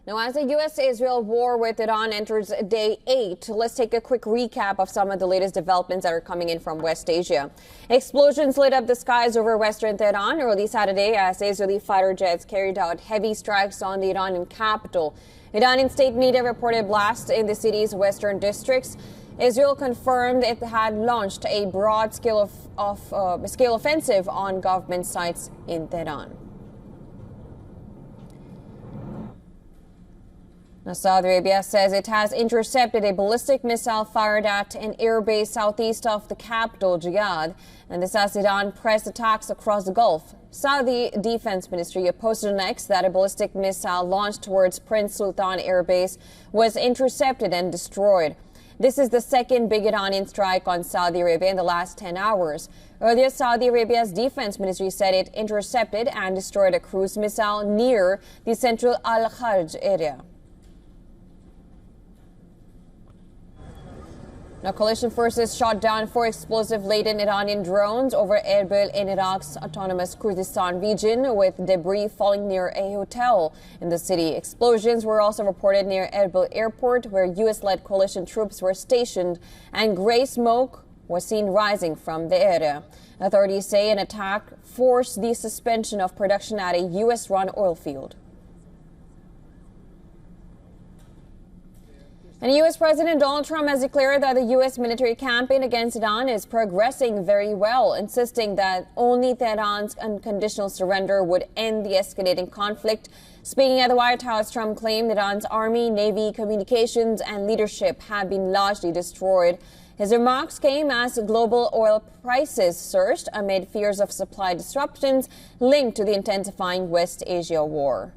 Now, as the U.S.-Israel war with Iran enters day 8, let's take a quick recap of some of the latest developments that are coming in from West Asia. Explosions lit up the skies over western Tehran early Saturday as Israeli fighter jets carried out heavy strikes on the Iranian capital. Iranian state media reported blasts in the city's western districts. Israel confirmed it had launched a broad-scale offensive on government sites in Tehran. Now, Saudi Arabia says it has intercepted a ballistic missile fired at an airbase southeast of the capital, Riyadh, and this as Iran pressed attacks across the Gulf. Saudi Defense Ministry posted on X that a ballistic missile launched towards Prince Sultan Air Base was intercepted and destroyed. This is the second big Iranian strike on Saudi Arabia in the last 10 hours. Earlier, Saudi Arabia's defense ministry said it intercepted and destroyed a cruise missile near the central Al-Kharj area. Now, coalition forces shot down 4 explosive-laden Iranian drones over Erbil in Iraq's autonomous Kurdistan region, with debris falling near a hotel in the city. Explosions were also reported near Erbil airport, where U.S.-led coalition troops were stationed, and gray smoke was seen rising from the area. Authorities say an attack forced the suspension of production at a U.S.-run oil field. And U.S. President Donald Trump has declared that the U.S. military campaign against Iran is progressing very well, insisting that only Tehran's unconditional surrender would end the escalating conflict. Speaking at the White House, Trump claimed Iran's army, navy, communications, and leadership have been largely destroyed. His remarks came as global oil prices surged amid fears of supply disruptions linked to the intensifying West Asia war.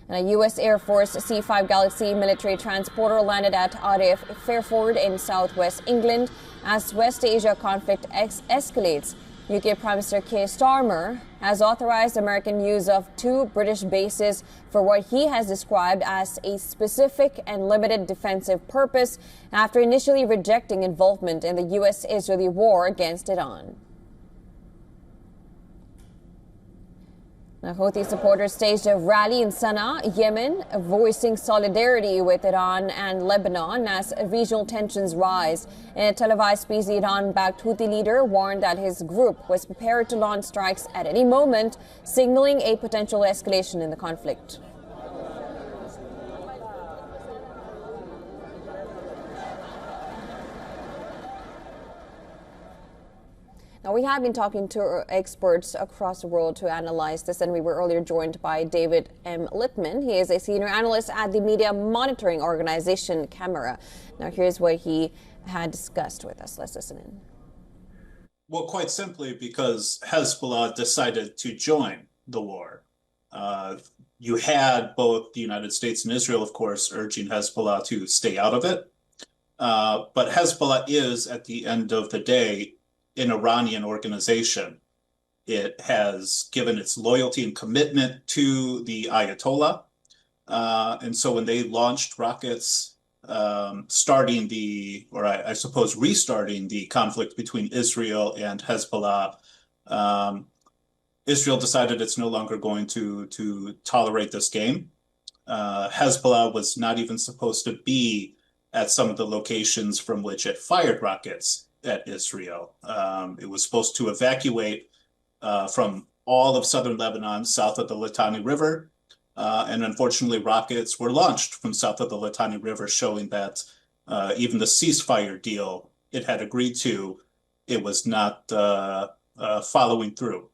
And a U.S. Air Force C-5 Galaxy military transporter landed at RAF Fairford in southwest England as West Asia conflict escalates. UK Prime Minister Keir Starmer has authorized American use of 2 British bases for what he has described as a specific and limited defensive purpose after initially rejecting involvement in the U.S.-Israeli war against Iran. Now, Houthi supporters staged a rally in Sana'a, Yemen, voicing solidarity with Iran and Lebanon as regional tensions rise. In a televised speech, the Iran-backed Houthi leader warned that his group was prepared to launch strikes at any moment, signaling a potential escalation in the conflict. Now, we have been talking to experts across the world to analyze this, and we were earlier joined by David M. Littman. He is a senior analyst at the media monitoring organization Camera. Now, here's what he had discussed with us. Let's listen in. Well, quite simply because Hezbollah decided to join the war. You had both the United States and Israel, of course, urging Hezbollah to stay out of it. But Hezbollah is, at the end of the day, an Iranian organization. It has given its loyalty and commitment to the Ayatollah. And so when they launched rockets, restarting the conflict between Israel and Hezbollah, Israel decided it's no longer going to tolerate this game. Hezbollah was not even supposed to be at some of the locations from which it fired rockets at Israel. It was supposed to evacuate from all of southern Lebanon, south of the Litani River. And unfortunately, rockets were launched from south of the Litani River, showing that even the ceasefire deal it had agreed to, it was not following through.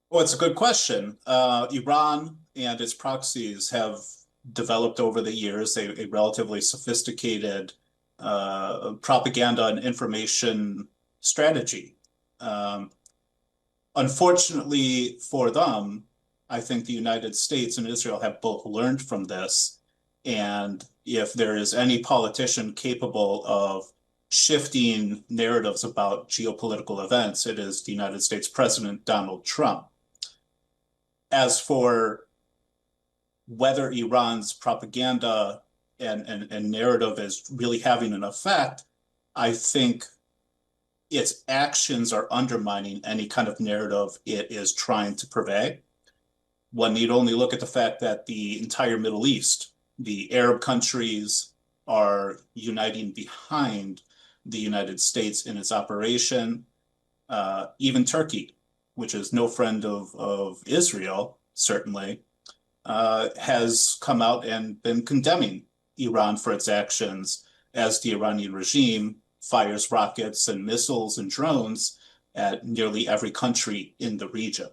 Well, it's a good question. Iran and its proxies have developed over the years a relatively sophisticated propaganda and information strategy. Unfortunately for them, I think the United States and Israel have both learned from this. And if there is any politician capable of shifting narratives about geopolitical events, it is the United States President Donald Trump. As for whether Iran's propaganda and narrative is really having an effect, I think its actions are undermining any kind of narrative it is trying to purvey. One need only look at the fact that the entire Middle East, the Arab countries, are uniting behind the United States in its operation. Even Turkey, which is no friend of Israel, certainly, has come out and been condemning Iran for its actions as the Iranian regime fires rockets and missiles and drones at nearly every country in the region.